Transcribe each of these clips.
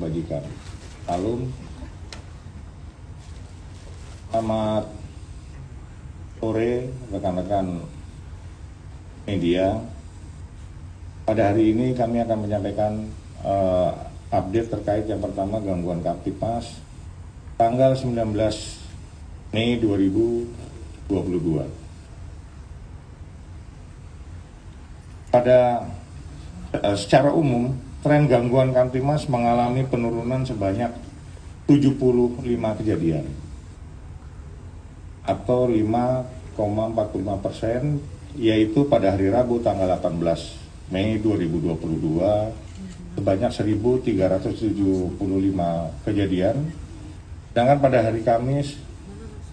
kebajikan. Alun, selamat sore rekan-rekan media. Pada hari ini kami akan menyampaikan update terkait yang pertama gangguan Kamtipmas tanggal 19 Mei 2022. Secara umum, tren gangguan Kamtipmas mengalami penurunan sebanyak 75 kejadian atau 5,45%, yaitu pada hari Rabu tanggal 18 Mei 2022 sebanyak 1.375 kejadian, sedangkan pada hari Kamis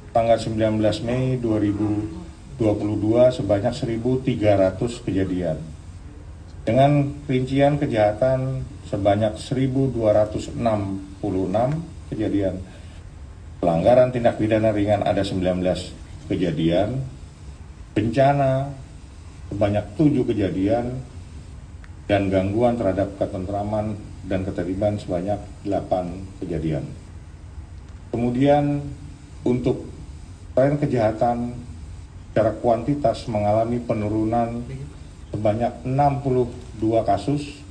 tanggal 19 Mei 2022 sebanyak 1.300 kejadian, dengan rincian kejahatan sebanyak 1.266 kejadian. Pelanggaran tindak pidana ringan ada 19 kejadian, bencana sebanyak 7 kejadian, dan gangguan terhadap ketentraman dan ketertiban sebanyak 8 kejadian. Kemudian untuk tren kejahatan secara kuantitas mengalami penurunan sebanyak 62 kasus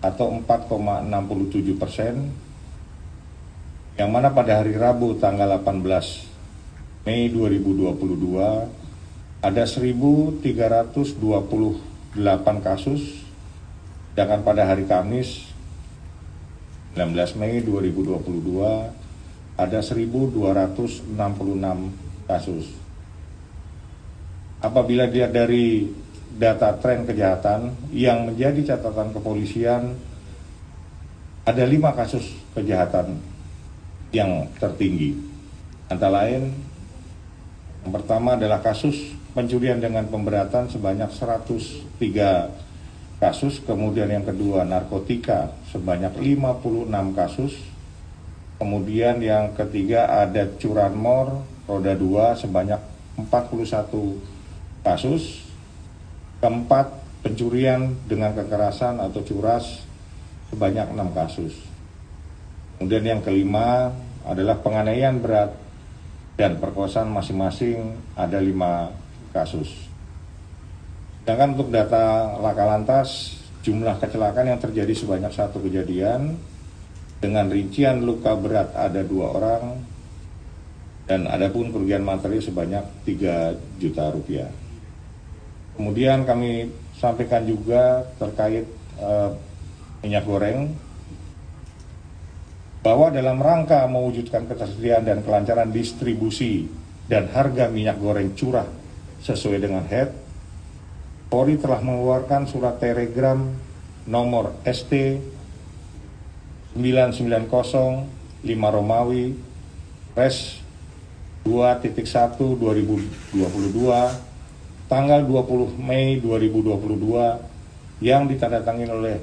atau 4,67%, yang mana pada hari Rabu tanggal 18 Mei 2022 ada 1.328 kasus, sedangkan pada hari Kamis 19 Mei 2022 ada 1.266 kasus. Apabila dilihat dari data tren kejahatan yang menjadi catatan kepolisian, ada 5 kasus kejahatan yang tertinggi, antara lain yang pertama adalah kasus pencurian dengan pemberatan sebanyak 103 kasus, kemudian yang kedua narkotika sebanyak 56 kasus, kemudian yang ketiga ada curanmor roda 2 sebanyak 41 kasus, keempat pencurian dengan kekerasan atau curas sebanyak 6 kasus. Kemudian yang kelima adalah penganiayaan berat dan perkosaan masing-masing ada 5 kasus. Sedangkan untuk data laka lantas, jumlah kecelakaan yang terjadi sebanyak 1 kejadian, dengan rincian luka berat ada 2 orang, dan adapun kerugian materi sebanyak 3 juta rupiah. Kemudian kami sampaikan juga terkait minyak goreng, bahwa dalam rangka mewujudkan ketersediaan dan kelancaran distribusi dan harga minyak goreng curah sesuai dengan HET, Polri telah mengeluarkan surat telegram nomor ST 990 5 Romawi Res 2.1/2022 tanggal 20 Mei 2022 yang ditandatangani oleh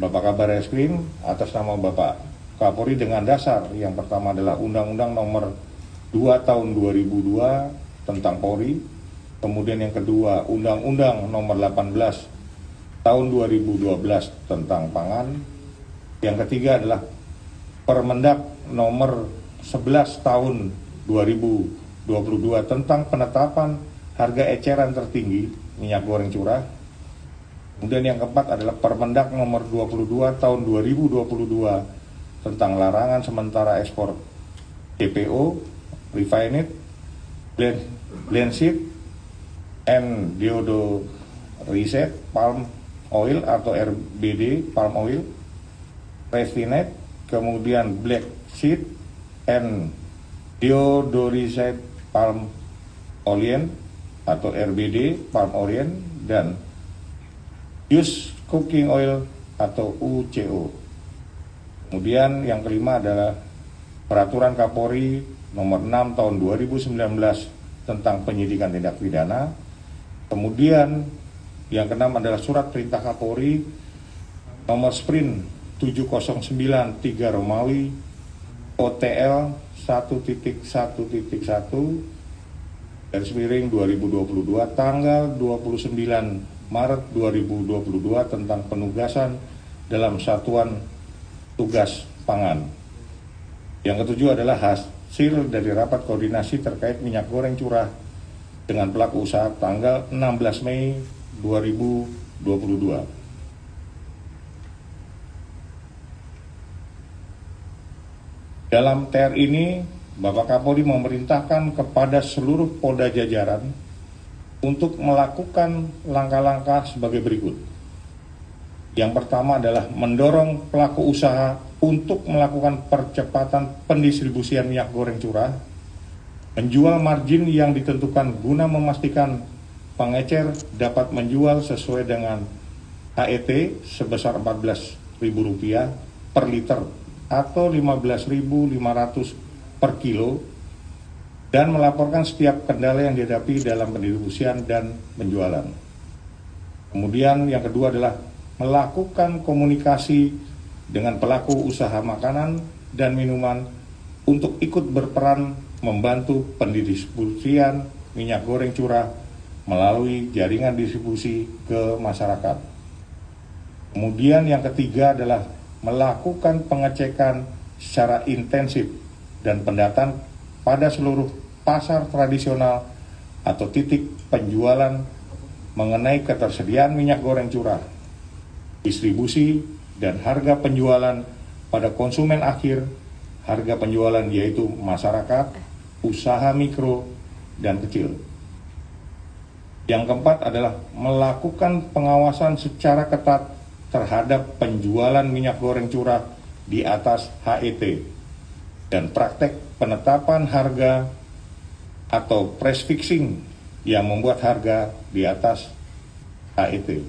Bapak Kabar Eskrim atas nama Bapak Kapolri dengan dasar yang pertama adalah Undang-Undang nomor 2 tahun 2002 tentang Polri, kemudian yang kedua Undang-Undang nomor 18 tahun 2012 tentang pangan, yang ketiga adalah Permendak nomor 11 tahun 2022 tentang penetapan harga eceran tertinggi minyak goreng curah, kemudian yang keempat adalah Permendak nomor 22 tahun 2022 tentang larangan sementara ekspor CPO, refined, blended, and deodorized palm oil atau RBD palm oil, refined, kemudian black seed, and deodorized palm oil atau RBD palm oil, dan used cooking oil atau UCO. Kemudian yang kelima adalah Peraturan Kapolri nomor 6 tahun 2019 tentang penyidikan tindak pidana. Kemudian yang keenam adalah Surat Perintah Kapolri nomor Sprint 709 3 Romawi OTL 1.1.1 garis miring 2022 tanggal 29 Maret 2022 tentang penugasan dalam satuan tugas pangan. Yang ketujuh adalah hasil dari rapat koordinasi terkait minyak goreng curah dengan pelaku usaha tanggal 16 Mei 2022. Dalam TR ini, Bapak Kapolri memerintahkan kepada seluruh Polda jajaran untuk melakukan langkah-langkah sebagai berikut. Yang pertama adalah mendorong pelaku usaha untuk melakukan percepatan pendistribusian minyak goreng curah, menjual margin yang ditentukan guna memastikan pengecer dapat menjual sesuai dengan HET sebesar Rp14.000 per liter atau 15.500 per kilo, dan melaporkan setiap kendala yang dihadapi dalam pendistribusian dan penjualan. Kemudian yang kedua adalah melakukan komunikasi dengan pelaku usaha makanan dan minuman untuk ikut berperan membantu pendistribusian minyak goreng curah melalui jaringan distribusi ke masyarakat. Kemudian yang ketiga adalah melakukan pengecekan secara intensif dan pendataan pada seluruh pasar tradisional atau titik penjualan mengenai ketersediaan minyak goreng curah, distribusi dan harga penjualan pada konsumen akhir, harga penjualan yaitu masyarakat, usaha mikro dan kecil. Yang keempat adalah melakukan pengawasan secara ketat terhadap penjualan minyak goreng curah di atas HET dan praktek penetapan harga atau price fixing yang membuat harga di atas HET.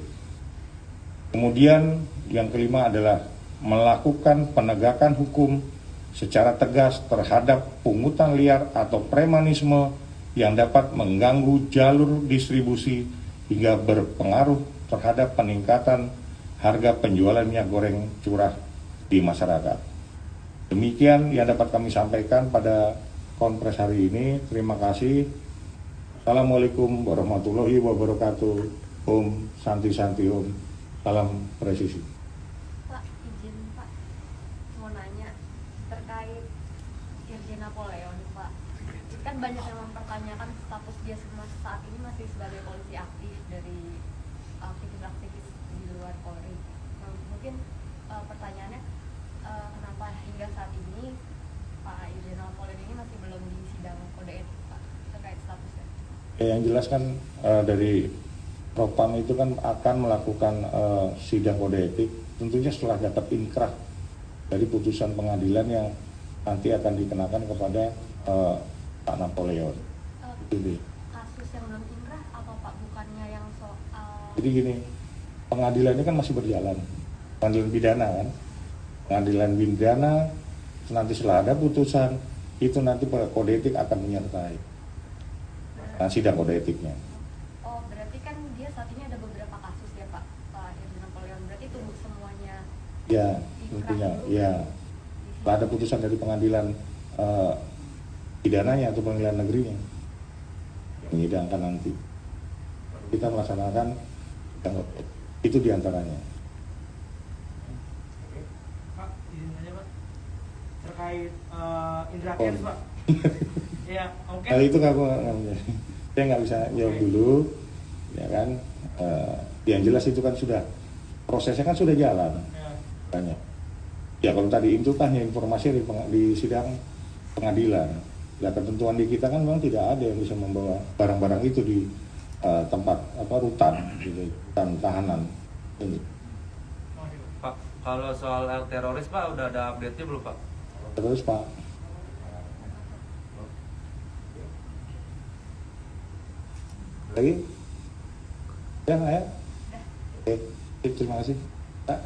Kemudian yang kelima adalah melakukan penegakan hukum secara tegas terhadap pungutan liar atau premanisme yang dapat mengganggu jalur distribusi hingga berpengaruh terhadap peningkatan harga penjualan minyak goreng curah di masyarakat. Demikian yang dapat kami sampaikan pada konferensi hari ini. Terima kasih. Assalamualaikum warahmatullahi wabarakatuh. Om Santi Santi Om. Salam presisi. Pak, izin Pak, mau nanya terkait Irjen Napoleon Pak. Kan banyak yang mempertanyakan status dia saat ini masih sebagai polisi aktif dari aktivis-aktivis di luar Polri. Nah, mungkin pertanyaannya kenapa hingga saat ini Pak Irjen Napoleon ini masih belum disidang kode etik Pak terkait statusnya? Yang jelas kan dari Propam itu kan akan melakukan sidang kode etik tentunya setelah dapat inkrah dari putusan pengadilan yang nanti akan dikenakan kepada Pak Napoleon. Kasus yang belum inkrah apa Pak? Bukannya yang soal... Jadi gini, pengadilan ini kan masih berjalan, pengadilan pidana kan, pengadilan pidana nanti setelah ada putusan itu nanti kode etik akan menyertai sidang kode etiknya. Oh, berarti kan dia saat ini ada beberapa kasus ya Pak Irjen Napoleon, berarti tunggu semuanya. Ya, tentunya, ya. Setelah ada putusan dari pengadilan pidananya atau pengadilan negerinya, menyidangkan nanti. Kita melaksanakan itu diantaranya. Oke. Pak, izin saja Pak. Terkait Indra Kents Pak. Ya, oke. Kali itu saya nggak bisa jawab dulu, ya kan. Yang jelas itu kan sudah prosesnya kan sudah jalan, banyak. Ya kalau tadi itu kan informasi di sidang pengadilan. Nah, ketentuan di kita kan memang tidak ada yang bisa membawa barang-barang itu di tempat rutan, gitu, rutan tahanan. Ini. Pak, kalau soal teroris Pak udah ada update-nya belum Pak? Terus Pak. Lagi? Ya, ya. Oke, terima kasih. Pak.